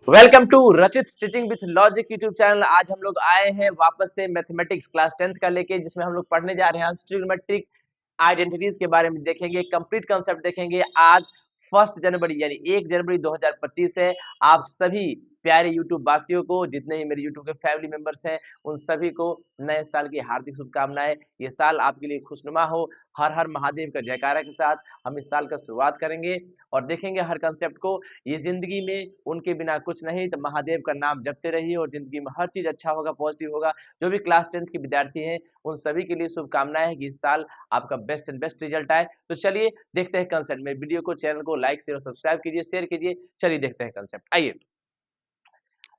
Welcome to रचित stitching with logic YouTube channel. आज हम लोग आए हैं वापस से मैथमेटिक्स क्लास 10th का लेके, जिसमें हम लोग पढ़ने जा रहे हैं ट्रिग्नोमेट्रिक आइडेंटिटीज के बारे में देखेंगे, कंप्लीट कॉन्सेप्ट देखेंगे। आज 1 जनवरी यानी 1 जनवरी 2025 है। आप सभी प्यारे यूट्यूब वासियों को, जितने ही मेरे यूट्यूब के फैमिली मेंबर्स हैं, उन सभी को नए साल की हार्दिक शुभकामनाएं। ये साल आपके लिए खुशनुमा हो। हर हर महादेव का जयकारा के साथ हम इस साल का शुरुआत करेंगे और देखेंगे हर कंसेप्ट को। ये जिंदगी में उनके बिना कुछ नहीं, तो महादेव का नाम जपते रहिए और जिंदगी में हर चीज अच्छा होगा, पॉजिटिव होगा। जो भी क्लास 10th के विद्यार्थी हैं, उन सभी के लिए शुभकामनाएं है कि इस साल आपका बेस्ट एंड बेस्ट रिजल्ट आए। तो चलिए देखते हैं कंसेप्ट में। वीडियो को, चैनल को लाइक शेयर और सब्सक्राइब कीजिए, शेयर कीजिए। चलिए देखते हैं कंसेप्ट। आइए,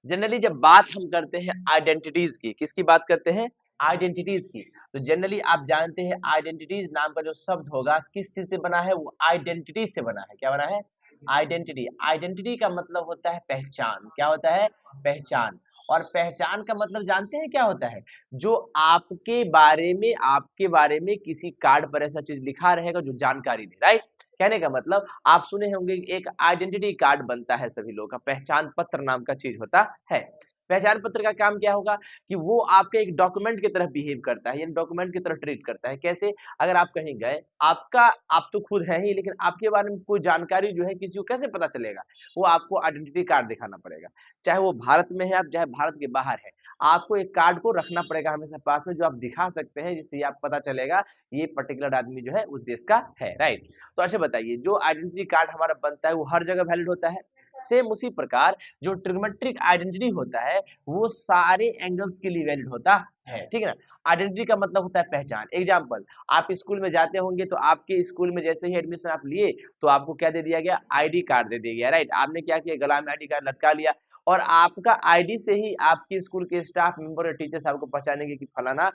जनरली जब बात हम करते हैं आइडेंटिटीज की, किसकी बात करते हैं? आइडेंटिटीज की। तो जनरली आप जानते हैं आइडेंटिटीज नाम का जो शब्द होगा किस चीज से बना है? वो आइडेंटिटी से बना है। क्या बना है? आइडेंटिटी। आइडेंटिटी का मतलब होता है पहचान। क्या होता है? पहचान। और पहचान का मतलब जानते हैं क्या होता है? जो आपके बारे में किसी कार्ड पर ऐसा चीज लिखा रहेगा जो जानकारी दे, राइट? कहने का मतलब आप सुने होंगे एक आइडेंटिटी कार्ड बनता है सभी लोगों का, पहचान पत्र नाम का चीज होता है। पहचान पत्र का काम क्या होगा कि वो आपके एक डॉक्यूमेंट की तरह बिहेव करता है, यानी डॉक्यूमेंट की तरह ट्रीट करता है। कैसे? अगर आप कहीं गए, आप तो खुद है ही, लेकिन आपके बारे में कोई जानकारी जो है किसी को कैसे पता चलेगा? वो आपको आइडेंटिटी कार्ड दिखाना पड़ेगा। चाहे वो भारत में है, आप चाहे भारत के बाहर है, आपको एक कार्ड को रखना पड़ेगा हमेशा पास में, जो आप दिखा सकते हैं, जिससे आप पता चलेगा ये पर्टिकुलर आदमी जो है उस देश का है, राइट? तो अच्छा बताइए, जो आइडेंटिटी कार्ड हमारा बनता है वो हर जगह वैलिड होता है? सेम उसी प्रकार जो ट्रिग्नोमेट्रिक आइडेंटिटी होता है वो सारे एंगल्स के लिए वैलिड होता है, ठीक है ना? आइडेंटिटी का मतलब होता है पहचान। एग्जांपल, आप स्कूल में जाते होंगे तो आपके स्कूल में जैसे ही एडमिशन आप लिए तो आपको क्या दे दिया गया? आईडी कार्ड दे दिया गया, राइट? आपने क्या किया? गला में आईडी कार्ड लटका लिया और आपका आईडी से ही आपके स्कूल के स्टाफ मेंबर और टीचर्स आपको पहचानेंगे कि फलाना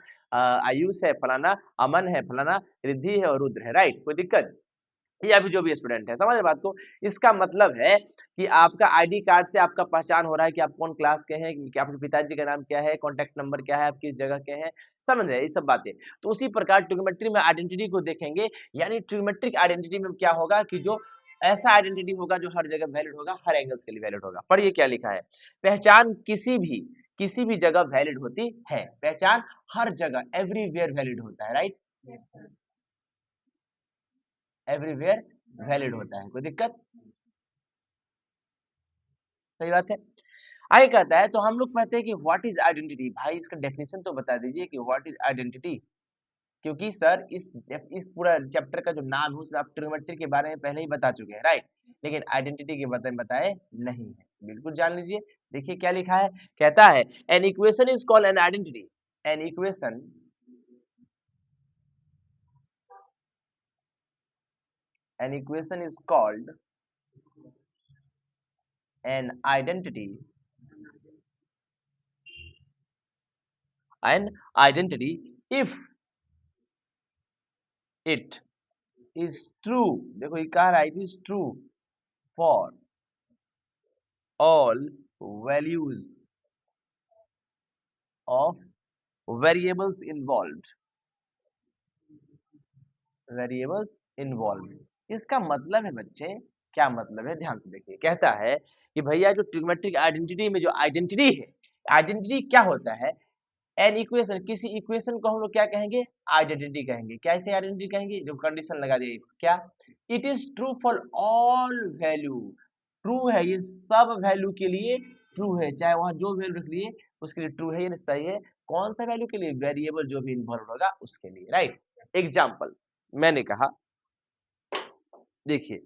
आयुष है, फलाना अमन है, फलाना रिद्धि है और रुद्र है, राइट? कोई दिक्कत? या भी जो भी स्टूडेंट है, समझ रहे बात को? इसका मतलब है कि आपका आईडी कार्ड से आपका पहचान हो रहा है कि आप कौन क्लास के हैं, कि आपके पिताजी का नाम क्या है, कॉन्टैक्ट नंबर क्या है, आप किस जगह के हैं, समझ रहे हैं ये सब बातें। तो उसी प्रकार ट्रिग्नोमेट्री में आइडेंटिटी को देखेंगे, यानी ट्रिग्नोमेट्रिक आइडेंटिटी में क्या होगा कि जो ऐसा आइडेंटिटी होगा जो हर जगह वैलिड होगा, हर एंगल्स के लिए वैलिड होगा। पढ़िए क्या लिखा है। पहचान किसी भी जगह वैलिड होती है। पहचान हर जगह एवरीवेयर वैलिड होता है, राइट? एवरीवेयर वैलिड होता है। कोई दिक्कत? सही बात है। आगे कहता है, तो हम लोग कहते हैं कि व्हाट इज आइडेंटिटी। भाई इसका डेफिनेशन तो बता दीजिए कि व्हाट इज आइडेंटिटी, क्योंकि सर इस पूरा चैप्टर का जो नाम है उसमें आप ट्रिग्नोमेट्री के बारे में पहले ही बता चुके हैं, राइट? लेकिन आइडेंटिटी के बारे में बताए नहीं है। बिल्कुल जान लीजिए। देखिए क्या लिखा है। कहता है an equation is called an identity. N equation an equation is called an identity. An identity if it is true. देखो ये कह रहा है it is true for all values of variables involved। Variables involve इसका मतलब है बच्चे, क्या मतलब है ध्यान से देखिए। कहता है कि भैया जो ट्रिग्नोमेट्रिक आइडेंटिटी में जो आइडेंटिटी है, आइडेंटिटी क्या होता है? एन इक्वेशन, किसी इक्वेशन को हम लोग क्या कहेंगे? आइडेंटिटी कहेंगे। कैसे आइडेंटिटी कहेंगे? जो कंडीशन लगा दी क्या? It is true for all value. True है ये सब वैल्यू के लिए, ट्रू है, चाहे वहां जो वैल्यू रख लिए उसके लिए ट्रू है, ये सही है। कौन सा वैल्यू के लिए? वेरिएबल जो भी इन्वॉल्व होगा उसके लिए, राइट? एग्जाम्पल मैंने कहा, देखिए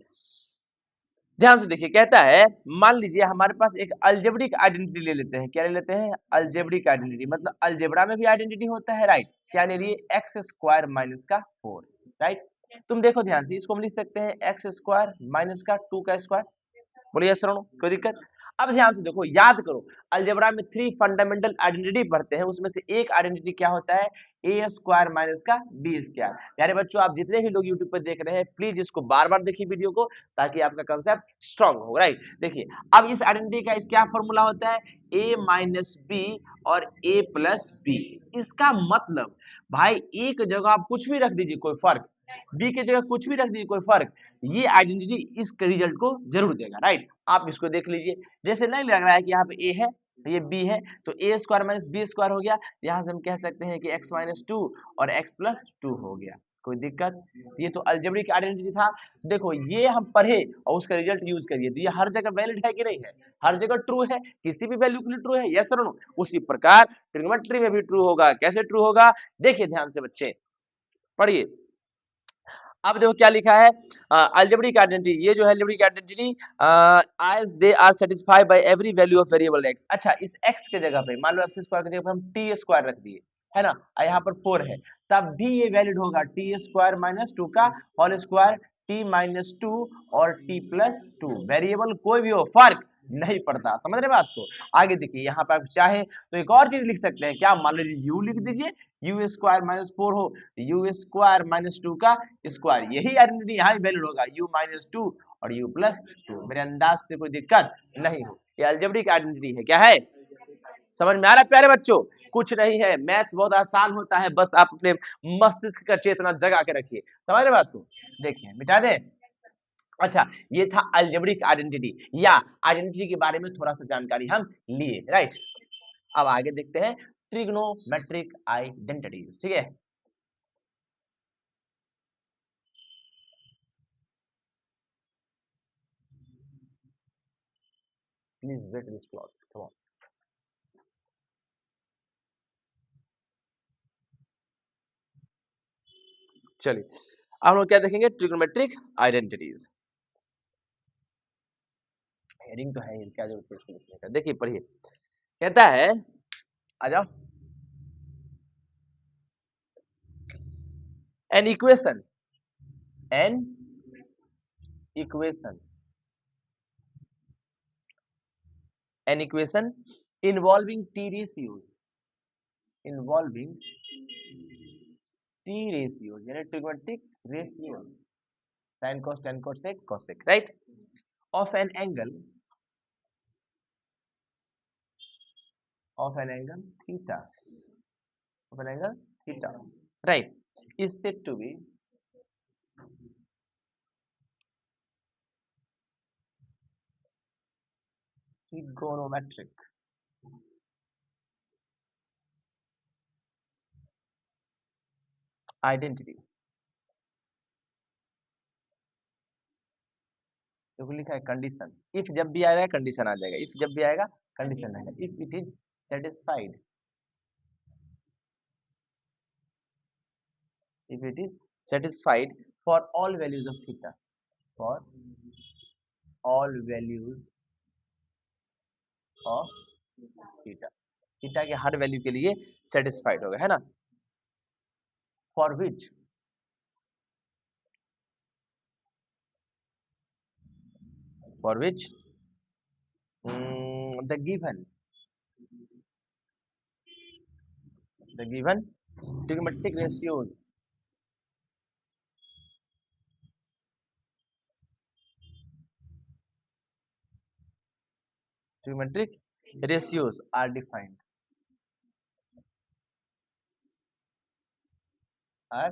ध्यान से देखिए। कहता है मान लीजिए हमारे पास एक अलजेब्रिक आइडेंटिटी ले लेते हैं। क्या ले लेते हैं? Algebraic identity. मतलब अलजेब्रा में भी आइडेंटिटी होता है, राइट? क्या ले लिए? एक्स स्क्वायर माइनस का 4, राइट? तुम देखो ध्यान से, इसको हम लिख सकते हैं एक्स स्क्वायर माइनस का 2 का स्क्वायर। बोलिए श्रवण, कोई दिक्कत? अब ध्यान से देखो, याद करो, अलजेब्रा में 3 फंडामेंटल आइडेंटिटी पढ़ते हैं, उसमें से एक आइडेंटिटी क्या होता है? ए स्क्वायर माइनस का बी स्क्वायर। यानी बच्चों आप जितने भी लोग यूट्यूब पर देख रहे हैं, प्लीज इसको बार बार देखिए वीडियो को, ताकि आपका कंसेप्ट स्ट्रांग हो, राइट? देखिए अब इस आइडेंटिटी का क्या फॉर्मूला होता है? ए माइनस बी और ए प्लस बी। इसका मतलब भाई एक जगह आप कुछ भी रख दीजिए कोई फर्क, बी की जगह कुछ भी रख दीजिए कोई फर्क, ये आइडेंटिटी इस रिजल्ट को जरूर देगा, राइट। आप इसको देख लीजिए, जैसे नहीं लग रहा है कि यहाँ पे ए है ये बी है, तो ए स्क्वायर माइनस बी स्क्वायर हो गया, यहाँ से हम कह सकते हैं कि एक्स माइनस टू और एक्स प्लस टू हो गया। कोई दिक्कत? ये तो अलजेब्रिक आइडेंटिटी था। देखो ये हम पढ़े और उसका रिजल्ट यूज करिए, तो ये हर जगह वैलिड है कि नहीं है? हर जगह ट्रू है, किसी भी वैल्यू के लिए ट्रू है, यस और नो। उसी प्रकार ट्रिग्नोमेट्री में भी ट्रू होगा। कैसे ट्रू होगा? देखिए ध्यान से बच्चे, पढ़िए। अब देखो क्या लिखा है, अलजेब्रिक आइडेंटिटी, ये जो है algebraic identity as they are satisfied by every value of variable x। अच्छा, इस x के जगह पे मान लो x स्क्वायर की जगह पे हम t स्क्वायर रख दिए, है ना, और यहाँ पर 4 है, तब भी ये वैलिड होगा। t स्क्वायर माइनस 2 का होल स्क्वायर, t माइनस 2 और t प्लस 2, वेरिएबल कोई भी हो फर्क नहीं पड़ता। समझ रहे बात को? आगे देखिए, यहाँ पर आप चाहे तो एक और चीज लिख सकते हैं, क्या? मान लीजिए u लिख दीजिए, u स्क्वायर माइनस 4 हो, u स्क्वायर माइनस 2 का स्क्वायर, यही आइडेंटिटी यहाँ भी वैलिड होगा, u माइनस 2 और u प्लस 2। मेरे अंदाज से कोई दिक्कत नहीं हो, ये अलजेब्रिक आइडेंटिटी है। क्या है? समझ में आ रहा है प्यारे बच्चों? कुछ नहीं है, मैथ्स बहुत आसान होता है, बस आप अपने मस्तिष्क का चेतना जगा के रखिए। समझ रहे बात को? देखिए मिटा दे। अच्छा, ये था अलजेब्रिक आइडेंटिटी, या आइडेंटिटी के बारे में थोड़ा सा जानकारी हम लिए, राइट। अब आगे देखते हैं ट्रिग्नोमेट्रिक आइडेंटिटीज, ठीक है। Please wait this clock, come on. चलिए, अब हम लोग क्या देखेंगे? Trigonometric identities. हेडिंग तो है ही, क्या जरूरत है इसको लिखने का? देखिए पढ़िए, कहता है, आ जाओ। An equation, an equation, an equation involving T ratios, involving T ratios यानी trigonometric ratios, sin cos tan cos sec cos sec, right, of an angle, of an angle theta, of an angle theta, right, is said to be trigonometric identity। देखो लिखा है condition, if जब भी आएगा condition आ जाएगा, if जब भी आएगा कंडीशन आएगा, if it is satisfied, if it is satisfied for all values of theta, for all values of theta, theta के हर वैल्यू के लिए सेटिस्फाइड होगा, है ना। For which, for which the given, the given trigonometric ratios, trigonometric ratios are defined, are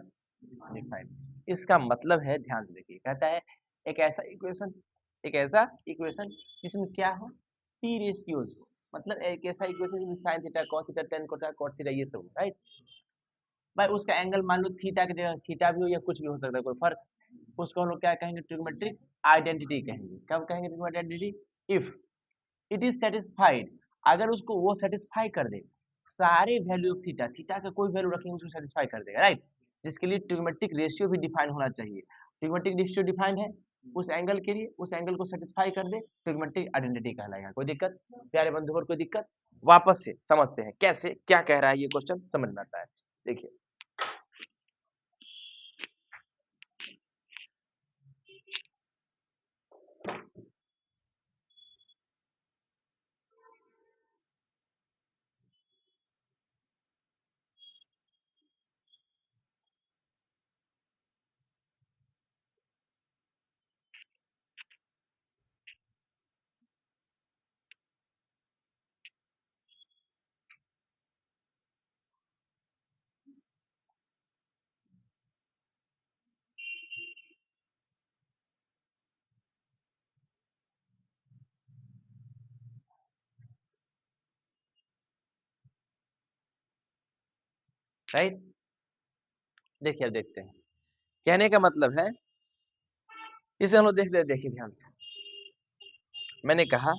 defined. इसका मतलब है, ध्यान से देखिए, कहता है एक ऐसा इक्वेशन, एक ऐसा इक्वेशन जिसमें क्या हो? टी रेशियोज हो, मतलब एक ऐसा इक्वेशन जिसमें sine theta, cos theta, tan कोटा, कॉट थीटा, ये सब हो, राइट। भाई उसका एंगल मान लो थीटा की जगह थीटा भी हो या कुछ भी हो सकता है, कोई फर्क, उसको हम लोग क्या कहेंगे? ट्रिग्नोमेट्रिक आइडेंटिटी कहेंगे। कब कहेंगे trigonometric identity? If it is satisfied, अगर उसको वो सेटिस्फाई कर दे, सारे वैल्यू ऑफ थीटा, थीटा का कोई वैल्यू रखेंगे उसको सेटिस्फाई कर देगा, राइट। जिसके लिए ट्रिग्नोमेट्रिक रेशियो भी डिफाइन होना चाहिए। ट्रिग्नोमेट्रिक रेशियो डिफाइन है उस एंगल के लिए, उस एंगल को सेटिस्फाई कर दे, ट्रिग्नोमेट्रिक आइडेंटिटी कहलाएगा। कोई दिक्कत प्यारे बंधुवर? कोई दिक्कत? वापस से समझते हैं कैसे, क्या कह रहा है ये क्वेश्चन, समझ में आता है। देखिए, राइट। देखिए अब देखते हैं, कहने का मतलब है, इसे हम लोग देखते हैं, देखिए ध्यान से, मैंने कहा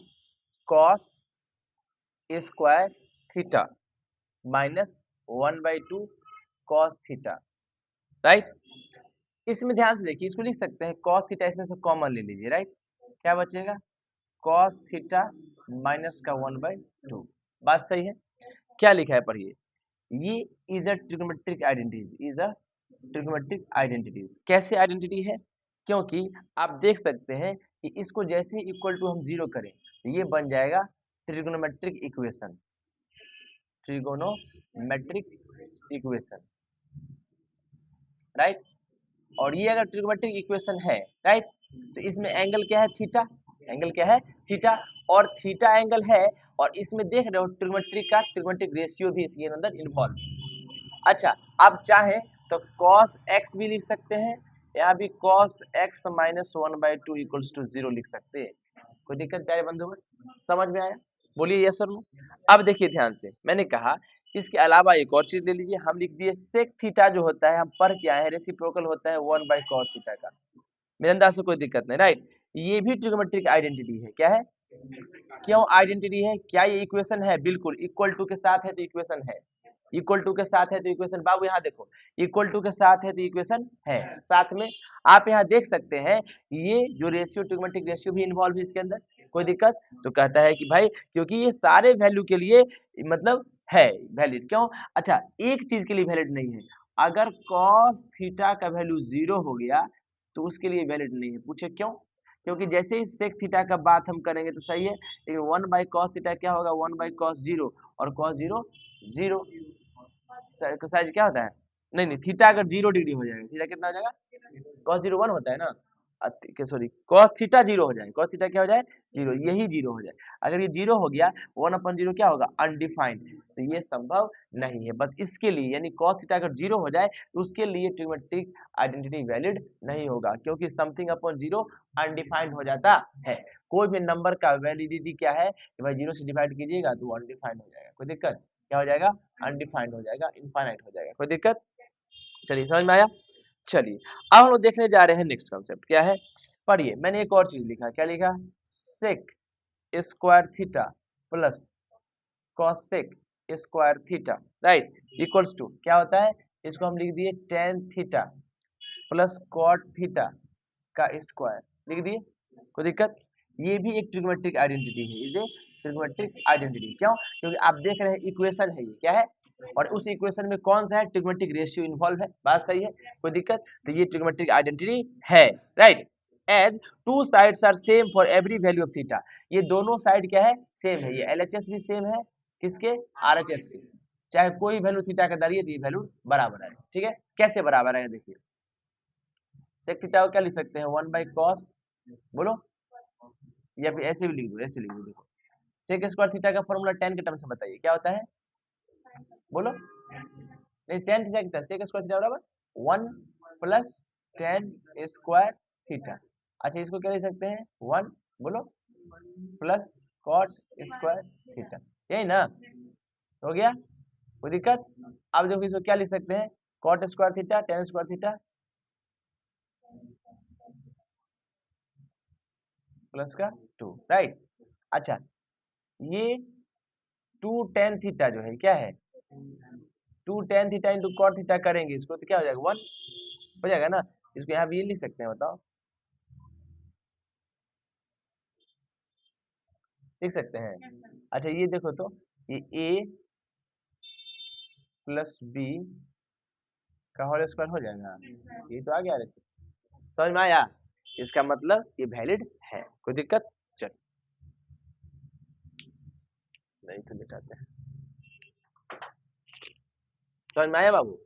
cos square theta minus 1/2 cos theta, right. इसमें ध्यान से देखिए, इसको लिख सकते हैं cos थीटा, इसमें से कॉमन ले लीजिए, राइट। क्या बचेगा, cos थीटा माइनस का 1/2। बात सही है। क्या लिखा है पढ़िए, ये is a trigonometric identities, is a trigonometric identities. कैसे आइडेंटिटी है, क्योंकि आप देख सकते हैं कि इसको जैसे ही इक्वल टू हम जीरो करें तो ये बन जाएगा trigonometric equation, trigonometric equation, right. और ये अगर ट्रिग्नोमेट्रिक इक्वेशन है, राइट, तो इसमें एंगल क्या है, थीटा। एंगल क्या है, थीटा। और थीटा एंगल है, और इसमें देख रहे हो ट्रिग्नोमेट्रिक का ट्रिग्नोमेट्रिक रेशियो भी इसके अंदर इन्वॉल्व। अच्छा, आप चाहें तो cos x भी लिख सकते हैं, यहाँ भी cos x minus 1/2 equals to 0 लिख सकते हैं। कोई दिक्कत प्यारे बंधुगण, समझ में आया, बोलिए यस और नो। अब देखिए ध्यान से, मैंने कहा इसके अलावा एक और चीज ले लीजिए, हम लिख दिए sec थीटा जो होता है, हम पढ़ के आए हैं, रेसिप्रोकल होता है 1/cos थीटा का। मेरे अंदाज से कोई दिक्कत नहीं, राइट। ये भी ट्रिग्नोमेट्रिक आइडेंटिटी है, क्या है, क्यों आइडेंटिटी है, क्या ये इक्वेशन है, बिल्कुल इक्वल टू के साथ है तो इक्वेशन है, इक्वल टू के साथ है तो इक्वेशन, बाबू यहाँ देखो, इक्वल टू के साथ है तो इक्वेशन है साथ में। आप यहाँ देख सकते हैं ये जो रेशियो, ट्रिग्नोमेट्रिक रेशियो भी इन्वॉल्व है इसके अंदर, कोई दिक्कत, तो कहता है कि भाई क्योंकि ये सारे वैल्यू के लिए मतलब है वैलिड, क्यों, अच्छा एक चीज के लिए वैलिड नहीं है, अगर cos थीटा का वैल्यू 0 हो गया तो उसके लिए वैलिड नहीं है। पूछे क्यों, क्योंकि जैसे ही sec थीटा का बात हम करेंगे तो सही है, लेकिन 1/cos थीटा क्या होगा, 1/cos 0, और cos 0 0, साइज क्या होता है, नहीं नहीं, थीटा अगर 0 डिग्री हो जाएगा, थीटा कितना हो जाएगा, cos 0 1 होता है ना, सॉरी cos थीटा 0 हो जाए, cos थीटा क्या हो जाए, 0, यही 0 हो जाए। अगर ये 0 हो गया, 1/0 क्या होगा, अनडिफाइंड, तो ये संभव नहीं है। बस इसके लिए, यानी cos थीटा अगर 0 हो जाए तो उसके लिए ट्रिग्नोमेट्रिक आइडेंटिटी वैलिड नहीं होगा, क्योंकि समथिंग अपॉन 0 अनडिफाइंड हो जाता है। कोई भी नंबर का वैलिडिटी क्या है कि भाई 0 से डिवाइड कीजिएगा तो अनडिफाइंड हो जाएगा, कोई दिक्कत, क्या हो जाएगा, अनडिफाइंड हो जाएगा, इनफाइनाइट हो जाएगा, कोई दिक्कत। चलिए समझ में आया। चलिए अब हम लोग देखने जा रहे हैं नेक्स्ट कॉन्सेप्ट, क्या है, पढ़िए, मैंने एक और चीज लिखा, क्या लिखा, sec square theta plus cosec square theta, right, equals to क्या होता है, इसको हम लिख दिए tan theta plus cot theta का स्क्वायर, लिख दिए, कोई दिक्कत। ये भी एक ट्रिग्नोमेट्रिक आइडेंटिटी है, इसे ट्रिग्नोमेट्रिक आइडेंटिटी, क्यों, क्योंकि आप देख रहे हैं इक्वेशन है, ये क्या है, और उस इक्वेशन में कौन सा है, ट्रिग्नोमेट्रिक रेशियो इन्वॉल्व है, बात सही है, कोई दिक्कत, तो ये ट्रिग्नोमेट्रिक आइडेंटिटी है, right. As two sides are same for every value of theta, ये दोनों साइड क्या है, सेम है, ये एलएचएस भी सेम है, किसके, आरएचएस के, चाहे कोई वैल्यू थीटा का डालिए तो ये वैल्यू बराबर है, ठीक है, कैसे बराबर है देखिए, सेक थीटा को क्या लिख सकते हैं, 1/cos, बोलो, या फिर ऐसे भी लिख दो, ऐसे लिख दो, देखो सेक स्क्वायर थीटा का फॉर्मूला टेन के टर्म से बताइए क्या होता है, बोलो, नहीं टेन थीटा कितना, सेक स्क्वायर थीटा बराबर 1 प्लस टेन स्क्वायर थीटा। अच्छा इसको क्या लिख सकते हैं, 1, बोलो, प्लस कॉट स्क्वायर थीटा, यही ना, हो गया, कोई दिक्कत। अब देखो इसको क्या लिख सकते हैं, cot square theta, tan square theta plus का 2, राइट। अच्छा ये 2 tan थीटा जो है क्या है, 2 tan theta into cot theta करेंगे इसको तो क्या हो जाएगा, 1 हो जाएगा ना, इसको यहाँ भी ये लिख सकते हैं, बताओ, लिख सकते हैं। अच्छा ये देखो तो, ये a प्लस बी का होल स्क्वायर हो जाएगा, ये तो आ गया, समझ में आया, इसका मतलब ये वैलिड है, कोई दिक्कत, चल नहीं तो मिटाते हैं, समझ में आया बाबू,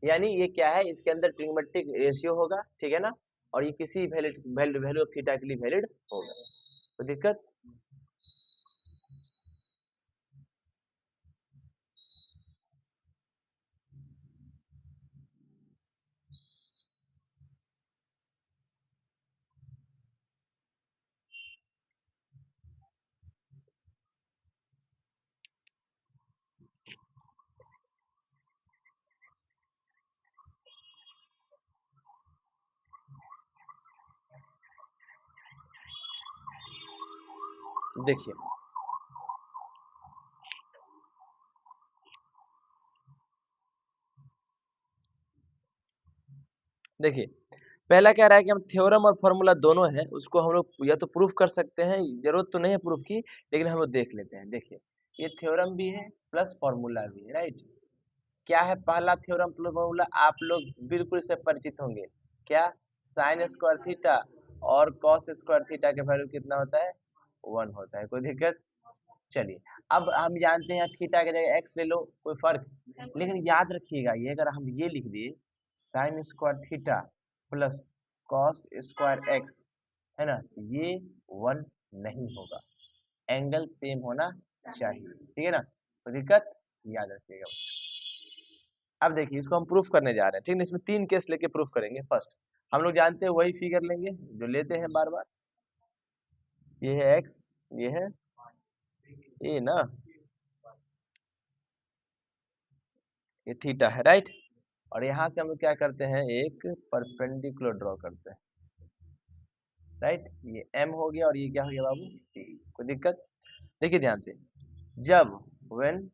यानी ये क्या है, इसके अंदर ट्रिग्नोमेट्रिक रेशियो होगा, ठीक है ना, और ये किसी वैलिड वैल्यू ऑफ थीटा के लिए वैलिड होगा, कोई दिक्कत। देखिए देखिए पहला कह रहा है कि हम थ्योरम और फॉर्मूला दोनों है उसको हम लोग या तो प्रूफ कर सकते हैं, जरूरत तो नहीं है प्रूफ की, लेकिन हम लोग देख लेते हैं। देखिए ये थ्योरम भी है प्लस फॉर्मूला भी है, राइट। क्या है पहला थ्योरम प्लस फॉर्मूला, आप लोग बिल्कुल से परिचित होंगे। क्या? साइन स्क्वायर थीटा और कॉस स्क्वायर थीटा के वैल्यू कितना होता है? 1 होता है। कोई दिक्कत? चलिए अब हम जानते हैं थीटा की जगह एक्स ले लो, कोई फर्क, लेकिन याद रखिएगा ये अगर हम ये लिख दिए sign square theta plus cos square x, है ना, ये 1 नहीं होगा, एंगल सेम होना चाहिए, ठीक है ना। तो दिक्कत याद रखिएगा बच्चों। अब देखिए इसको हम प्रूफ करने जा रहे हैं, ठीक है। इसमें 3 केस लेके प्रूफ करेंगे। फर्स्ट हम लोग जानते हैं वही फिगर लेंगे जो लेते हैं बार बार, ये है एक्स, ये है ए ना, ये थीटा है, राइट। और यहाँ से हम लोग क्या करते हैं, एक परपेंडिकुलर ड्रॉ करते हैं, राइट। ये एम हो गया और ये क्या हो गया बाबू, टी। कोई दिक्कत? देखिए ध्यान से, जब व्हेन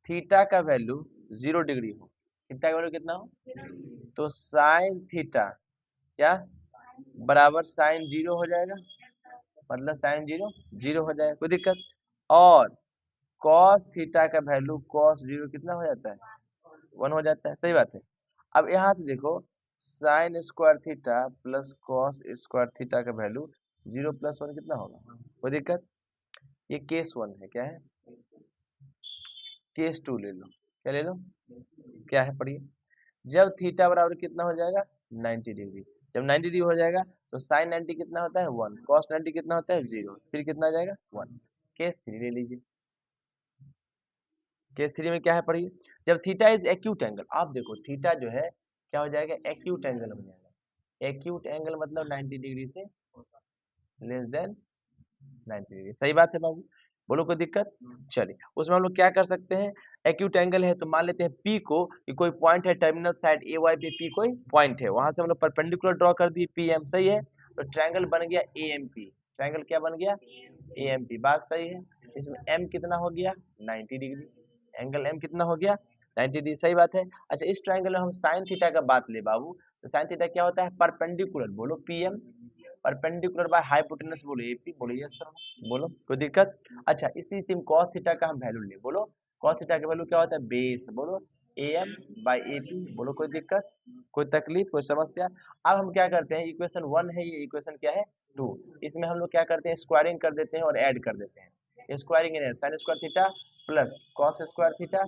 थीटा का वैल्यू 0 डिग्री हो, थीटा का वैल्यू कितना हो, तो साइन थीटा क्या बराबर साइन 0 हो जाएगा, मतलब साइन 0 0 हो जाएगा। कोई दिक्कत? और कॉस थीटा का वैल्यू कॉस 0 कितना हो जाता है, 1 हो जाता है। सही बात है। अब यहाँ से देखो sign square theta plus cos square theta का वैल्यू 0 प्लस 1 कितना होगा। कोई दिक्कत? ये केस 1 है। क्या है? केस 2 ले लो। क्या ले लो? क्या है पढ़िए। जब थीटा बराबर कितना हो जाएगा, 90 डिग्री। जब 90 डिग्री हो जाएगा तो साइन 90 कितना होता है, 1। कॉस 90 कितना होता है, 0। फिर कितना आ जाएगा, 1। केस 3 ले लीजिए। केस 3 में क्या है पढ़िए, जब थीटा इज एक्यूट एंगल, आप देखो थीटा जो है क्या हो जाएगा, एक्यूट एंगल हो जाएगा। एक्यूट एंगल मतलब 90 डिग्री से लेस देन 90 डिग्री। सही बात है बाबू, बोलो कोई दिक्कत? चलिए उसमें हम लोग क्या कर सकते हैं, एक्यूट एंगल है तो मान लेते हैं पी को, कि कोई पॉइंट है टर्मिनल साइड ए वाई पे, पी कोई पॉइंट है, वहां से हम लोग परपेंडिकुलर ड्रॉ कर दिए पी एम। सही है, तो ट्रायंगल बन गया ए एम पी। ट्रायंगल क्या बन गया, ए एम पी। बात सही है। इसमें एम कितना हो गया, 90 डिग्री। एंगल एम कितना हो गया, 90 डिग्री। सही बात है। अच्छा इस ट्रायंगल में हम साइन थीटा का बात ले बाबू, तो साइन थीटा क्या होता है, परपेंडिकुलर। बोलो P M perpendicular by hypotenuse, बोलो एपी। बोलो यस सर, बोलो कोई दिक्कत? अच्छा इसी सेम cos थीटा का हम वैल्यू ले, बोलो cos थीटा का वैल्यू क्या होता है, बेस। बोलो am बाय एपी। बोलो कोई दिक्कत, कोई तकलीफ, कोई समस्या? अब हम क्या करते हैं, इक्वेशन 1 है, ये इक्वेशन क्या है 2, इसमें हम लोग क्या करते हैं, स्क्वायरिंग कर देते हैं और ऐड कर देते हैं। स्क्वायरिंग है sine square theta plus cos square theta,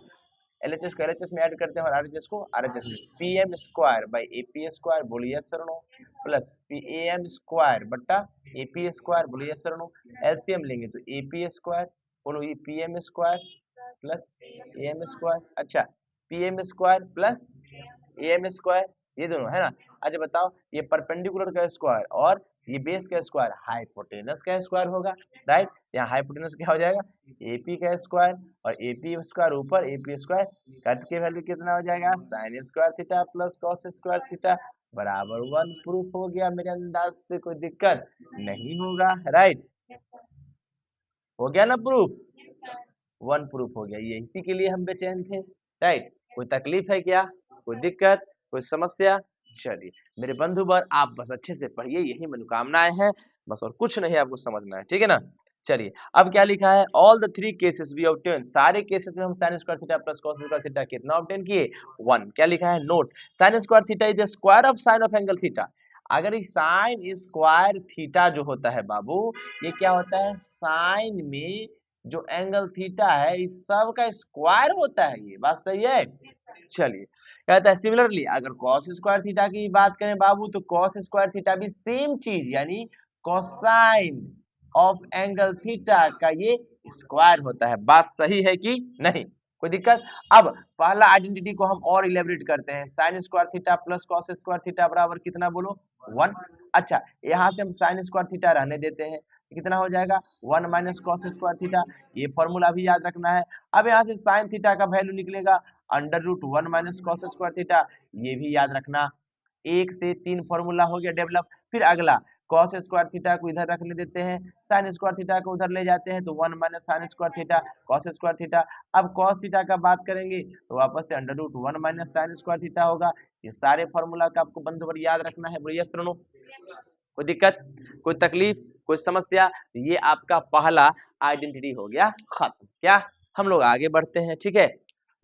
LHS को एलएचएस में ऐड करते हैं और आरएचएस को आरएचएस में, P M square by AP square, बोलिए yes sir no, plus P M square बट्टा एपी स्क्वायर, बोलिए यस सर नो। एलसीएम लेंगे तो एपी स्क्वायर, बोलो ये P M square plus A M square. अच्छा P M square plus A M square, ये दोनों है ना। अच्छा बताओ ये परपेंडिकुलर का स्क्वायर और ये बेस का स्क्वायर हाइपोटेनस का स्क्वायर होगा, राइट। यहाँ हाइपोटेनस क्या हो जाएगा, एपी का स्क्वायर, और एपी स्क्वायर ऊपर एपी स्क्वायर, कट के वैल्यू कितना हो जाएगा, sign square theta plus cos square theta बराबर 1। प्रूफ हो गया मेरे अंदाज से, कोई दिक्कत नहीं होगा, राइट। हो गया ना प्रूफ, 1 प्रूफ हो गया। ये इसी के लिए हम बेचैन थे, राइट। कोई तकलीफ है क्या, कोई दिक्कत, कोई समस्या? चलिए मेरे बंधुवर आप बस अच्छे से पढ़िए, यही मनोकामनाएं हैं बस, और कुछ नहीं आपको समझना है, ठीक है ना। चलिए अब क्या लिखा है, all the 3 cases we obtain, सारे केसेस में हम sine square theta plus cos square theta कितना ऑब्टेन किए, 1। क्या लिखा है, note sine square theta is the square of sine of angle theta. अगर साइन स्क्वायर थीटा जो होता है बाबू, ये क्या होता है, साइन में जो एंगल थीटा है इस सब का स्क्वायर होता है, ये बात सही है। चलिए कहता है सिमिलरली अगर cos स्क्वायर थीटा की बात करें बाबू, तो cos स्क्वायर थीटा भी सेम चीज यानी कोसाइन ऑफ एंगल थीटा का ये स्क्वायर होता है। बात सही है कि नहीं, कोई दिक्कत? अब पहला आइडेंटिटी को हम और इलेबरेट करते हैं, sign square theta plus cos square theta बराबर कितना, बोलो 1। अच्छा यहाँ से हम साइन स्क्वायर थीटा रहने देते हैं, कितना हो जाएगा 1 माइनस कॉस स्क्वायर थीटा, ये फॉर्मूला भी याद रखना है। अब यहाँ से साइन थीटा का वैल्यू निकलेगा under root 1 minus cos square theta, ये भी याद रखना। 1 से 3 फॉर्मूला हो गया डेवलप। फिर अगला कॉस स्क्वायर थीटा को इधर रख ले देते हैं, साइन स्क्वायर थीटा को उधर ले जाते हैं तो 1 minus sine square theta cos square theta. अब कॉस थीटा का बात करेंगे तो वापस से under root 1 minus sine square theta होगा। ये सारे फॉर्मूला का आपको बंधुवर याद रखना है। बोलिए यस नो, कोई दिक्कत, कोई तकलीफ, कोई समस्या? ये आपका पहला आइडेंटिटी हो गया खत्म। क्या हम लोग आगे बढ़ते हैं, ठीक है।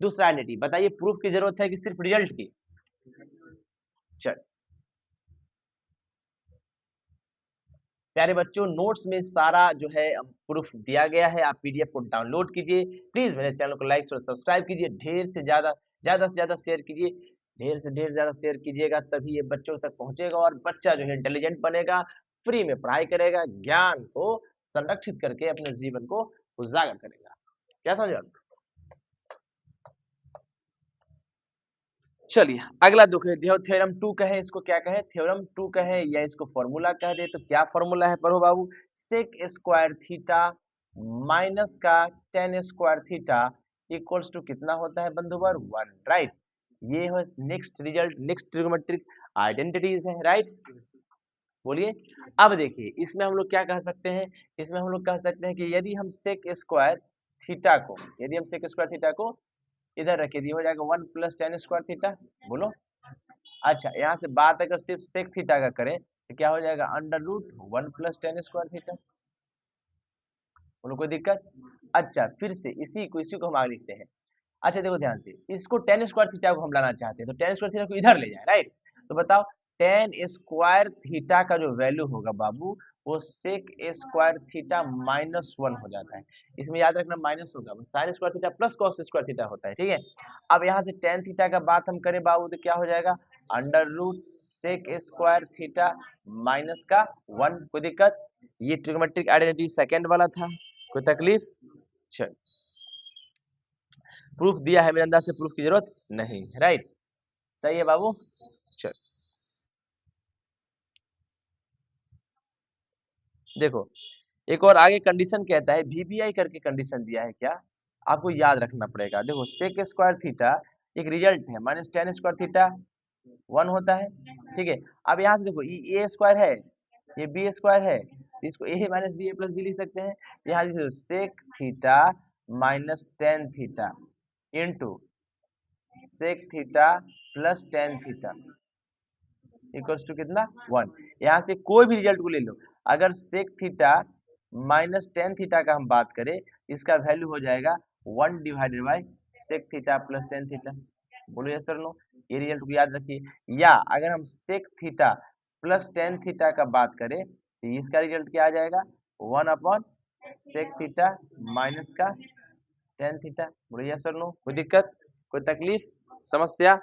दूसरा आइडेंटिटी बताइए, प्रूफ की जरूरत है कि सिर्फ रिजल्ट की? चल प्यारे बच्चों, नोट्स में सारा जो है प्रूफ दिया गया है, आप पीडीएफ को डाउनलोड कीजिए। प्लीज मेरे चैनल को लाइक और सब्सक्राइब कीजिए, ढेर से ज्यादा शेयर कीजिए, ढेर से ढेर ज्यादा शेयर कीजिएगा, तभी ये बच्चों तक पहुंचेगा और बच्चा जो है इंटेलिजेंट बनेगा, फ्री में पढ़ाई करेगा, ज्ञान को संरक्षित करके अपने जीवन को उजागर करेगा। क्या समझ आप? चलिए अगला देखिए, थ्योरम 2 कहे, इसको क्या कहे? थ्योरम 2 कहे या इसको फॉर्मूला कह दे तो क्या फॉर्मूला है पढ़ो बाबू? सेक स्क्वायर थीटा माइनस का tan square theta equals to कितना होता है बंधुवर? 1, राइट। ये है next result, next trigonometric identities है, राइट। बोलिए। अब देखिए इसमें हम लोग क्या कह सकते हैं, इसमें हम लोग कह सकते हैं कि यदि हम सेक स्क्वायर थीटा को, यदि हम सेक स्क्वायर थीटा को इधर रखे दिए, हो जाएगा 1 प्लस टेन स्क्वायर थीटा। बोलो। अच्छा यहाँ से बात अगर सिर्फ सेक थीटा का करें तो क्या हो जाएगा? Under root 1 plus tan square theta. बोलो कोई दिक्कत? अच्छा फिर से इसी को हम आगे लिखते हैं। अच्छा देखो ध्यान से, इसको टेन स्क्वायर थीटा को हम लाना चाहते हैं तो टेन स्क्वायर थीटा को इधर ले जाए, राइट। तो बताओ टेन स्क्वायर थीटा का जो वैल्यू होगा बाबू, वो सेक स्क्वायर थीटा माइनस 1 हो जाता है। इसमें याद रखना माइनस होगा, sign square theta plus cos square theta होता है, ठीक है। अब यहाँ से टेन थीटा का बात हम करें बाबू तो क्या हो जाएगा? Under root sec square theta minus का 1। कोई दिक्कत? ये ट्रिग्नोमेट्रिक आइडेंटिटी सेकंड वाला था, कोई तकलीफ? चल प्रूफ दिया है, मेरे अंदाज से प्रूफ की जरूरत नहीं, राइट। सही है बाबू। चल देखो एक और आगे कंडीशन कहता है, वीबीआई करके कंडीशन दिया है, क्या आपको याद रखना पड़ेगा। देखो सेक स्क्वायर थीटा एक रिजल्ट है, माइनस टेन स्क्वायर थीटा 1 होता है, ठीक है। अब यहाँ से देखो ये ए स्क्वायर है, ये बी स्क्वायर है, इसको A minus B A plus B लिख सकते हैं। यहाँ देखो sec theta minus tan theta into sec theta plus tan theta equals to कितना? 1। यहाँ से कोई भी रिजल्ट को ले लो, अगर sec theta minus tan theta का हम बात करें, इसका वैल्यू हो जाएगा 1 divided by sec theta plus tan theta. बोलो यस सर नो, ये रिजल्ट को याद रखिए। या अगर हम sec theta plus tan theta का बात करें तो इसका रिजल्ट क्या आ जाएगा? 1 अपॉन सेक थीटा माइनस का टेन थीटा। बोलो यस सर नो, कोई दिक्कत, कोई तकलीफ, समस्या?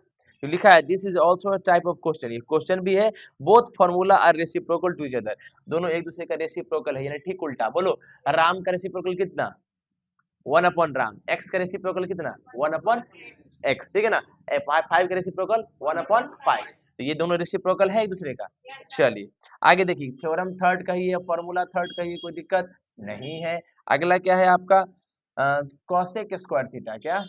तो लिखा है this is also a type of question, ये क्वेश्चन भी है। Both formula are reciprocal to each other, दोनों एक दूसरे का रेसिप्रोकल है, यानी ठीक उल्टा। बोलो राम का रेसिप्रोकल कितना? 1 अपॉन राम। एक्स का रेसिप्रोकल कितना? 1 अपॉन एक्स, ठीक है ना। फाइव का रेसिप्रोकल 1 अपॉन 5, तो ये दोनों रेसिप्रोकल है एक दूसरे का। चलिए आगे देखिए, थ्योरम थर्ड का ही है, फॉर्मूला थर्ड का ही है, कोई दिक्कत नहीं है। अगला क्या है आपका? कॉसेक स्क्वायर थीटा, क्या?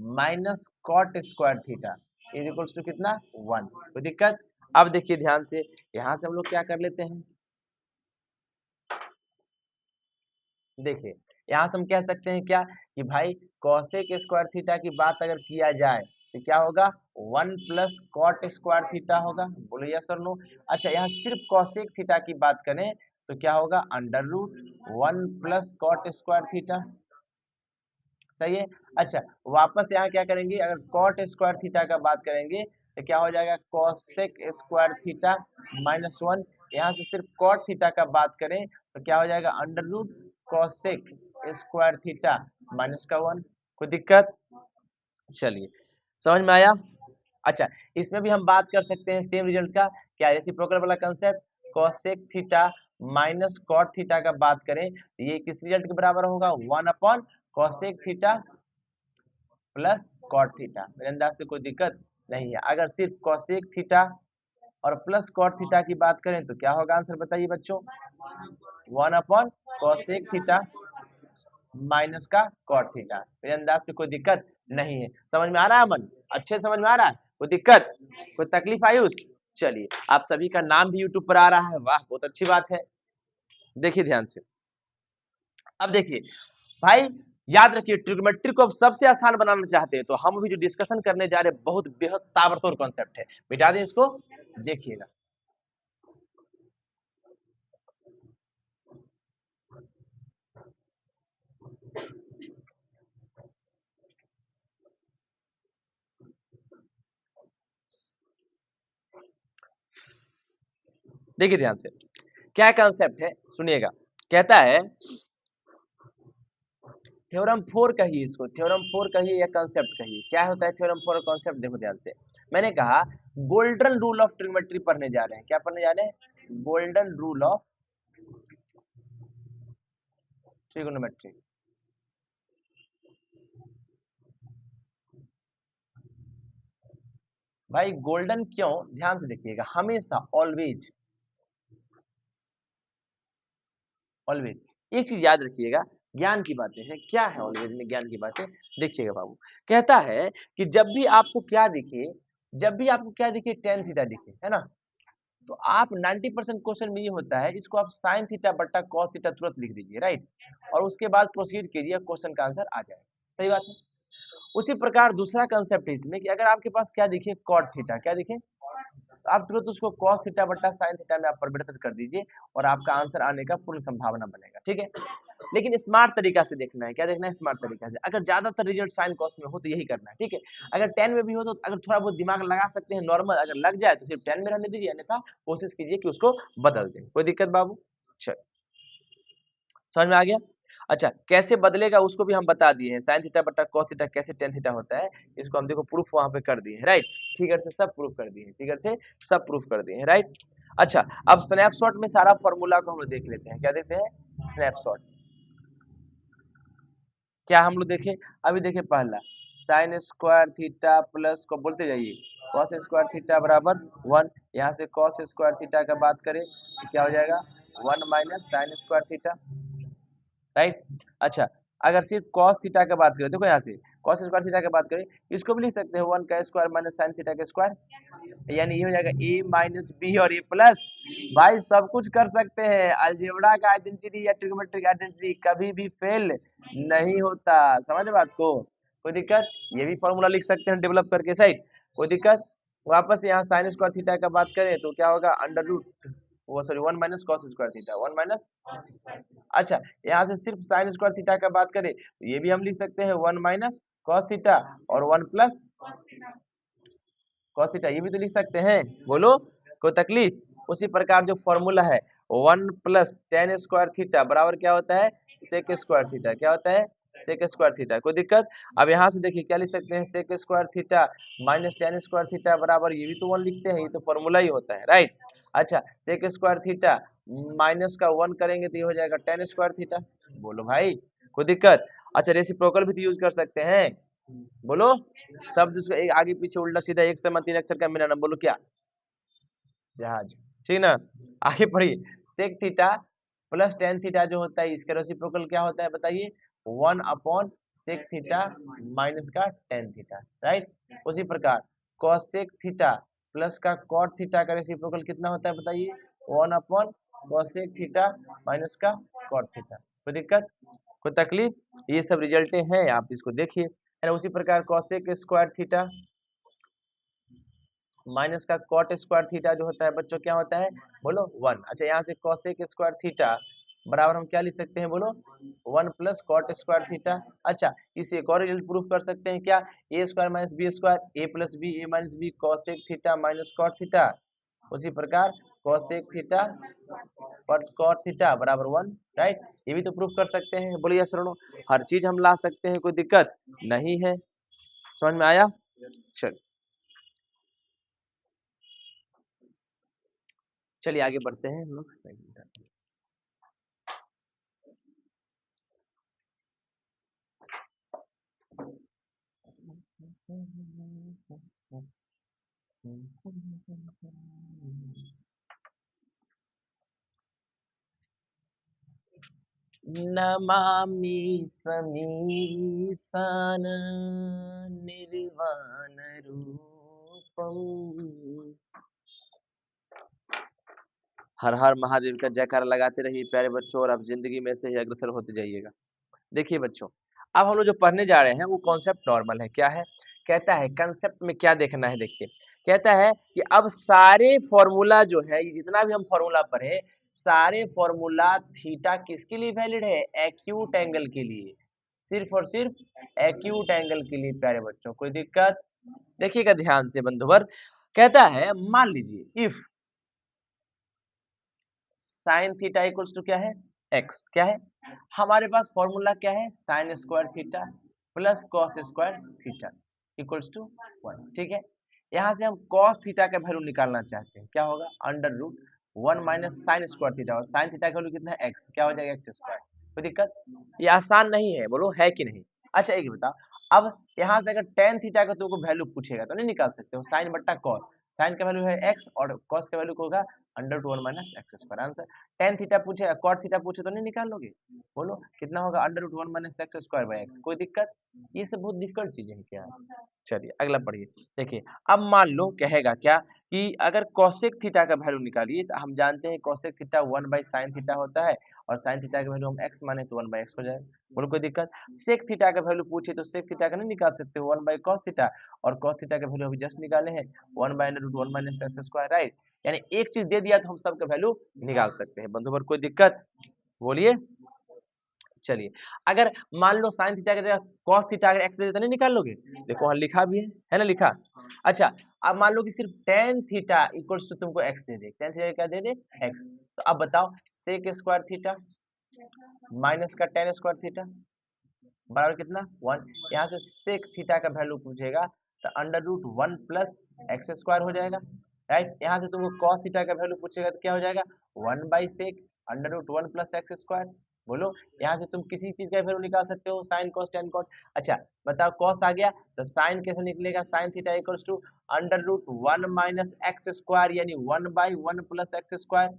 Minus cot square theta is equals to कितना? 1। कोई दिक्कत? अब देखिए ध्यान से, यहां से हम लोग क्या कर लेते हैं, देखिए यहाँ से हम कह सकते हैं क्या कि भाई कॉसेक स्क्वायर थीटा की बात अगर किया जाए तो क्या होगा? 1 प्लस कॉट स्क्वायर थीटा होगा। बोलो यस और नो। अच्छा यहाँ सिर्फ कॉसेक थीटा की बात करें तो क्या होगा? Under root 1 plus cot square theta. सही है। अच्छा वापस यहाँ क्या करेंगे, अगर कॉट स्क्वायर थीटा का बात करेंगे तो क्या हो जाएगा? Cosec square theta minus 1। यहाँ से सिर्फ कॉट थीटा का बात करें तो क्या हो जाएगा? Under root cosec square theta minus का 1। कोई दिक्कत? चलिए समझ में आया। अच्छा इसमें भी हम बात कर सकते हैं सेम रिजल्ट का, क्या रेसिप्रोकल वाला concept, cosec theta minus cot theta का बात करें तो ये किस रिजल्ट के बराबर होगा? 1 upon cosec theta plus cot theta. मेरे अंदाज से कोई दिक्कत नहीं है। अगर सिर्फ कॉसेक थीटा और प्लस कॉट थीटा की बात करें तो क्या होगा आंसर बताइए बच्चों? 1 अपॉन कॉसेक थीटा माइनस का कॉट थीटा। मेरे अंदाज से कोई दिक्कत नहीं है। समझ में आ रहा है अमन? अच्छे समझ में आ रहा है? कोई दिक्कत, कोई तकलीफ आयुष? चलिए, आप सभी का नाम भी यूट्यूब पर आ रहा है, वाह! बहुत अच्छी बात है। देखिए ध्यान से, अब देखिए भाई याद रखिए ट्रिग्नोमेट्री को अब सबसे आसान बनाना चाहते हैं, तो हम अभी जो डिस्कशन करने जा रहे हैं बहुत बेहद ताबड़तोड़ कॉन्सेप्ट है। मिटा दें इसको, देखिएगा। देखिए ध्यान से, क्या कॉन्सेप्ट है सुनिएगा। कहता है थ्योरम 4 कहिए इसको, थ्योरम 4 कहिए या कॉन्सेप्ट कहिए, क्या होता है थ्योरम 4 और कॉन्सेप्ट, देखो ध्यान से। मैंने कहा गोल्डन रूल ऑफ ट्रिग्नोमेट्री पढ़ने जा रहे हैं, क्या पढ़ने जा रहे हैं? Golden rule of trigonometry. भाई गोल्डन क्यों, ध्यान से देखिएगा, हमेशा ऑलवेज ऑलवेज एक चीज याद रखिएगा, ज्ञान की बातें हैं, क्या है ऑलवेज में ज्ञान की बातें, देखिएगा बाबू। कहता है कि जब भी आपको क्या दिखे, जब भी आपको क्या दिखे, टेन थीटा दिखे, है ना, तो आप 90% क्वेश्चन में ये होता है, इसको आप साइन थीटा बट्टा कॉस थीटा तुरंत लिख दीजिए, राइट, और उसके बाद प्रोसीड कीजिए, क्वेश्चन का आंसर आ जाएगा। सही बात है। उसी प्रकार दूसरा कंसेप्ट है इसमें कि अगर आपके पास क्या दिखे, कॉट थीटा, क्या दिखे, तो आप तुरंत उसको cos थीटा बट्टा sin थीटा में आप परिवर्तित कर दीजिए और आपका आंसर आने का पूर्ण संभावना बनेगा, ठीक है। लेकिन स्मार्ट तरीका से देखना है, क्या देखना है, स्मार्ट तरीका से। अगर ज्यादातर रिजल्ट साइन कॉस में हो तो यही करना है, ठीक है। अगर 10 में भी हो तो अगर थोड़ा बहुत दिमाग लगा सकते हैं नॉर्मल, अगर लग जाए तो सिर्फ 10 में रहने दीजिए, अन्यथा कोशिश कीजिए कि उसको बदल दें। कोई दिक्कत बाबू? चल, समझ में आ गया। अच्छा, कैसे बदलेगा उसको भी हम बता दिए हैं, sin थीटा बट्टा cos थीटा कैसे tan थीटा होता है, इसको हम देखो प्रूफ वहां पे कर दिए हैं, राइट, फिगर से सब प्रूफ कर दिए हैं, फिगर से सब प्रूफ कर दिए हैं, राइट। अच्छा, अब स्नैपशॉट में सारा फॉर्मूला को हम लोग देख लेते हैं, क्या देखते हैं, स्नैपशॉट। क्या हम लोग देखें, अभी देखें पहला साइन स्क्वायर थीटा प्लस को बोलते जाइए cos स्क्वायर थीटा बराबर 1, यहाँ से cos स्क्वायर थीटा का बात करें तो क्या हो जाएगा 1 minus sine square theta, right. अच्छा, अगर सिर्फ cos थीटा की बात करें, देखो यहाँ से cos स्क्वायर थीटा की बात करें, इसको भी लिख सकते हैं 1 का स्क्वायर माइनस sin थीटा का स्क्वायर, यानी ये हो जाएगा a माइनस बी और a प्लस। भाई सब कुछ कर सकते हैं, अलजेब्रा का आइडेंटिटी या ट्रिग्नोमेट्रिक आइडेंटिटी कभी भी फेल नहीं होता, समझ बात को, कोई दिक्कत। ये भी फॉर्मूला लिख सकते हैं डेवलप करके, साइड, कोई दिक्कत। वापस यहाँ साइन स्क्वायर थीटा का बात करें तो क्या होगा अंडर रूट, वो sorry 1 minus cos square theta, 1 minus. अच्छा, यहाँ से सिर्फ साइन स्क्वायर थीटा का बात करें तो ये भी हम लिख सकते हैं 1 माइनस कॉस थीटा और 1 प्लस कॉस थीटा, ये भी तो लिख सकते हैं, बोलो कोई तकलीफ। उसी प्रकार जो फॉर्मूला है 1 प्लस टेन स्क्वायर थीटा बराबर क्या होता है, सेक स्क्वायर थीटा, क्या होता है, सेक स्क्वायर थीटा, कोई दिक्कत। अब यहाँ से देखिए क्या लिख सकते हैं, sec square theta minus tan square theta बराबर, ये भी तो 1 लिखते हैं, ये तो फॉर्मूला ही होता है, राइट। अच्छा, सेक स्क्वायर थीटा माइनस का 1 करेंगे तो ये हो जाएगा टेन स्क्वायर थीटा, बोलो भाई कोई दिक्कत। अच्छा, रेसिप्रोकल भी तो यूज कर सकते हैं, बोलो, शब्द उसको एक आगे पीछे उल्टा सीधा एक समान 3 अक्षर का मिलाना, बोलो क्या, जहाज, ठीक ना। आगे पढ़िए, sec theta plus tan theta जो होता है इसका रेसिप्रोकल क्या होता है बताइए, 1 अपॉन सेक थीटा माइनस का टेन थीटा, राइट। उसी प्रकार कॉसेक थीटा प्लस का कॉट थीटा का रेसिप्रोकल कितना होता है बताइए, 1 अपॉन कॉसेक थीटा माइनस का कॉट थीटा, कोई दिक्कत, कोई तकलीफ, ये सब रिजल्टें हैं, आप इसको देखिए, है ना। उसी प्रकार कॉसेक स्क्वायर थीटा माइनस का कॉट स्क्वायर थीटा जो होता है बच्चों क्या होता है, बोलो 1। अच्छा, यहाँ से कॉसेक स्क्वायर थीटा बराबर हम क्या लिख सकते हैं, बोलो 1 प्लस कॉट स्क्वायर थीटा। अच्छा, इसे एक और रिजल्ट प्रूफ कर सकते हैं, क्या, A square minus B square, A plus B A minus B cosec theta minus cot theta. उसी प्रकार कॉसेक थीटा और कॉट थीटा बराबर 1, राइट, ये भी तो प्रूफ कर सकते हैं, बोलिए सुनो, हर चीज हम ला सकते हैं, कोई दिक्कत नहीं है, समझ में आया। चल, चलिए आगे बढ़ते हैं हम लोग। नमामि समीसान निर्वाण रूपम हर हर महादेव का जयकारा लगाते रहिए प्यारे बच्चों और आप जिंदगी में से ही अग्रसर होते जाइएगा। देखिए बच्चों, अब हम लोग जो पढ़ने जा रहे हैं वो कॉन्सेप्ट नॉर्मल है। क्या है? कहता है कंसेप्ट में क्या देखना है देखिए। कहता है कि अब सारे फॉर्मूला जो है, ये जितना भी हम फॉर्मूला पढ़े, सारे फॉर्मूला थीटा किसके लिए वैलिड है? एक्यूट एंगल के लिए। सिर्फ और सिर्फ एक्यूट एंगल के लिए प्यारे बच्चों। कोई दिक्कत? देखिएगा ध्यान से बंधुवर। कहता है मान लीजिए if sine theta equals to क्या है? एक्स। क्या है? हमारे पास फॉर्मूला क्या है? Sine square theta plus cos square theta equals to 1। ठीक है, यहाँ से हम कॉस थीटा का वैल्यू निकालना चाहते हैं। क्या होगा? Under root 1 minus sine square theta, और साइन थीटा का वैल्यू कितना है? एक्स। क्या हो जाएगा? X square. कोई दिक्कत? ये आसान नहीं है, बोलो है कि नहीं? अच्छा एक बताओ, अब यहाँ से अगर टेन थीटा का तुमको वैल्यू पूछेगा तो नहीं निकाल सकते हो, साइन बट्टा कॉस। साइन का वैल्यू है एक्स और कॉस का वैल्यू होगा under root 1 minus x square. Answer. Tan theta पूछे, कॉट थीटा पूछे तो नहीं निकाल लोगे? बोलो कितना होगा? Under root 1 minus x square by x. कोई दिक्कत? ये सब बहुत डिफिकल्ट चीजें हैं क्या? चलिए अगला पढ़िए। देखिए अब मान लो कहेगा क्या कि अगर कोसेक थीटा का वैल्यू निकालिए, तो हम जानते हैं cosec theta 1 by sine theta होता है, और साइन थीटा का वैल्यू हम x माने तो 1 बाई एक्स हो जाएगा। बोलो कोई दिक्कत? सेक थीटा का वैल्यू पूछे तो सेक थीटा का नहीं निकाल सकते, 1 बाई कॉस थीटा, और कॉस थीटा का वैल्यू अभी जस्ट निकाले हैं 1 by under root 1 minus x square, right? यानी एक चीज दे दिया तो हम सबका वैल्यू निकाल सकते हैं। बंधुवर कोई दिक्कत? बोलिए। चलिए अगर मान लो साइन थीटा की जगह कॉस थीटा अगर एक्स दे दे तो नहीं निकाल लोगे? देखो वहां लिखा भी है ना लिखा। अच्छा अब मान लो कि सिर्फ टेन थीटा इक्वल्स टू तुमको एक्स दे दे, टेन थीटा क्या दे दे? एक्स। तो अब बताओ सेक स्क्वायर थीटा माइनस का टेन स्क्वायर थीटा बराबर कितना? 1। यहाँ से सेक थीटा का वैल्यू पूछेगा तो under root 1 plus x square हो जाएगा, राइट? यहाँ से तुमको कॉस थीटा का वैल्यू पूछेगा तो क्या हो जाएगा? 1 by sec under root 1 plus x square. बोलो यहाँ से तुम किसी चीज का वैल्यू निकाल सकते हो, साइन कॉस टेन कॉट। अच्छा बताओ कॉस आ गया तो साइन कैसे निकलेगा? Sine theta equals to under root 1 minus x square, यानी 1 बाई 1 प्लस एक्स स्क्वायर।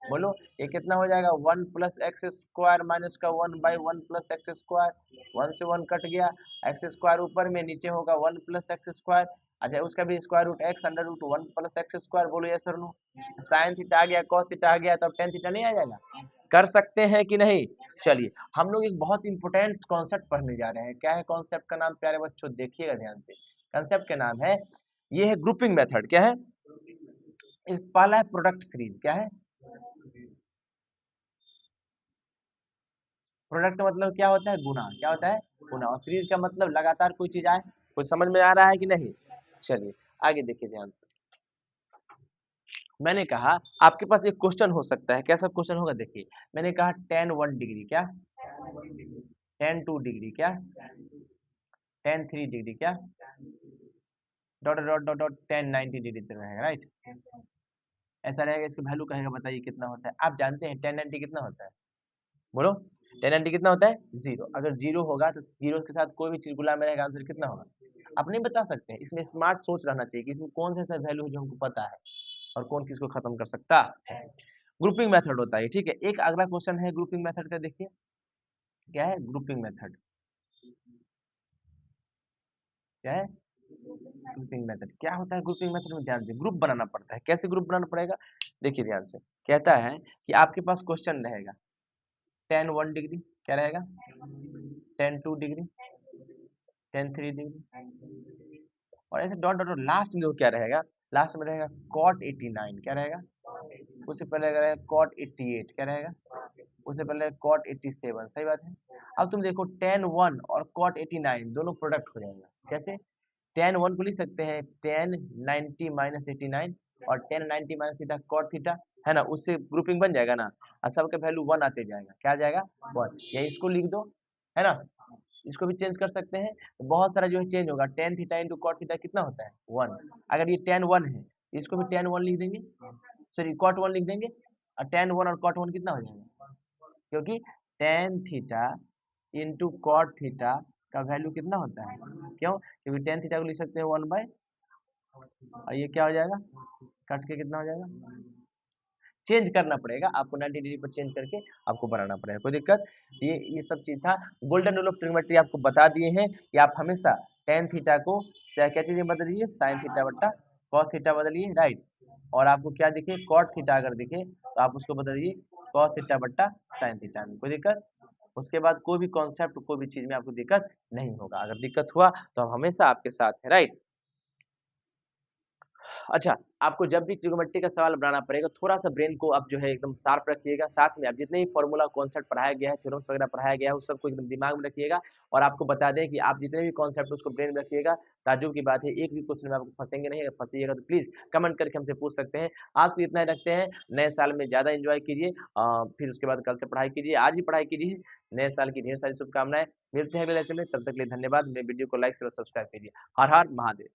बोलो ये कितना हो जाएगा? 1 प्लस एक्स स्क्वायर माइनस का 1 बाई 1 प्लस एक्स स्क्वायर। 1 से 1 कट गया, एक्स स्क्वायर ऊपर में, नीचे होगा 1 प्लस एक्स स्क्वायर। अच्छा उसका भी square root x under root 1 plus x square. बोलो यस और नो? साइन थीटा आ गया, कॉस थीटा आ गया, तब टेन थीटा नहीं आ जाएगा? कर सकते हैं कि नहीं? चलिए हम लोग एक बहुत इंपॉर्टेंट कॉन्सेप्ट पढ़ने जा रहे हैं। क्या है कॉन्सेप्ट का नाम प्यारे बच्चों? देखिएगा ध्यान से। कॉन्सेप्ट का नाम है, ये है ग्रुपिंग मेथड। क्या है? पहला है प्रोडक्ट सीरीज। क्या है? प्रोडक्ट मतलब क्या होता है? गुना। क्या होता है? गुना। और सीरीज का मतलब लगातार कोई चीज आए। कुछ समझ में आ रहा है कि नहीं? चलिए आगे देखिए ध्यान से। मैंने कहा आपके पास एक क्वेश्चन हो सकता है। कैसा क्वेश्चन होगा? देखिए मैंने कहा टेन 1 डिग्री, क्या टेन 2 डिग्री, क्या टेन 3 डिग्री, क्या dot dot dot dot ten 90 degree तक रहेगा, राइट? ऐसा रहेगा। इसका वैल्यू कहेगा बताइए कितना होता है? आप जानते हैं टेन 90 कितना होता है? बोलो टेन 90 कितना होता है? जीरो। अगर जीरो होगा तो जीरो के साथ कोई भी चीज गुला में रहेगा, आंसर कितना होगा? आप नहीं बता सकते हैं। इसमें स्मार्ट सोच रहना चाहिए कि इसमें कौन सा ऐसा वैल्यू है जो हमको पता है और कौन किसको खत्म कर सकता है। ग्रुपिंग मेथड होता है, ठीक है। एक अगला क्वेश्चन है ग्रुपिंग मेथड का। देखिए क्या है ग्रुपिंग मेथड? क्या है ग्रुपिंग मेथड? क्या होता है ग्रुपिंग मेथड में? ध्यान दीजिए, ग्रुप बनाना पड़ता है। कैसे ग्रुप बनाना पड़ेगा? देखिए ध्यान से। कहता है कि आपके पास क्वेश्चन रहेगा टेन 1 डिग्री, क्या रहेगा? टेन 2 डिग्री, टेन 3 डिग्री, और ऐसे डॉट डॉट डॉट लास्ट में देखो क्या रहेगा? लास्ट में रहेगा कॉट 89। क्या रहेगा? उससे पहले रहेगा कॉट 88। क्या रहेगा? उससे पहले कॉट 87। सही बात है। अब तुम देखो टेन 1 और कॉट 89 दोनों प्रोडक्ट हो जाएगा। कैसे? टेन 1 को लिख सकते हैं टेन 90 माइनस 89, और tan 90 minus theta cot theta, है ना? उससे ग्रुपिंग बन जाएगा ना, और सबका वैल्यू 1 आते जाएगा। क्या आ जाएगा? 1। या इसको लिख दो, है ना? इसको भी चेंज कर सकते हैं। तो बहुत सारा जो है चेंज होगा। Tan theta into cot theta कितना होता है? 1। अगर ये टेन 1 है, इसको भी टेन 1 लिख देंगे, सॉरी कॉट 1 लिख देंगे, और टेन 1 और कॉट 1 कितना हो जाएगा? क्योंकि tan theta into cot theta का वैल्यू कितना होता है? क्यों? क्योंकि टेन थीटा को लिख सकते हैं 1 बाय, और ये क्या हो जाएगा? कट के कितना हो जाएगा? चेंज करना पड़ेगा आपको, 90 डिग्री पर चेंज करके आपको बनाना पड़ेगा। कोई दिक्कत? ये सब चीज था। गोल्डन रूल ऑफ ट्रिग्नोमेट्री आपको बता दिए हैं कि आप हमेशा टेन थीटा को क्या चीज में बदलिए? साइन थीटा बट्टा कॉस थीटा बदलिए, राइट? और आपको क्या दिखे कॉट थीटा अगर दिखे तो आप उसको बदल दीजिए कॉस थीटा बट्टा साइन थीटा में, कोई दिक्कत। उसके बाद कोई भी कॉन्सेप्ट कोई भी चीज में आपको दिक्कत नहीं होगा, अगर दिक्कत हुआ तो हम हमेशा आपके साथ है, राइट। अच्छा, आपको जब भी ट्रिग्नोमेट्री का सवाल बनाना पड़ेगा, थोड़ा-सा ब्रेन को आप जो है एकदम शार्प रखिएगा, साथ में आप जितने भी फ़ॉर्मूला कॉन्सेप्ट पढ़ाया गया है, थ्योरम्स वगैरह पढ़ाया गया है, उस सबको एकदम दिमाग में रखिएगा। और आपको बता दें कि आप जितने भी कॉन्सेप्ट उसको ब्रेन में रखिएगा, ताज्जुब की बात है, एक भी क्वेश्चन में आप फँसेंगे नहीं, अगर फँसिएगा तो प्लीज़ कमेंट करके हमसे पूछ सकते हैं। आज के लिए इतना ही रखते हैं, नए साल में ज़्यादा एन्जॉय कीजिए फिर उसके बाद कल से पढ़ाई कीजिए, आज ही पढ़ाई कीजिए, नए साल की ढेर सारी शुभकामनाएँ। मिलते हैं अगले लेसन में, तब तक के लिए धन्यवाद। मेरे वीडियो को लाइक, शेयर और सब्सक्राइब कीजिए। हर हर महादेव!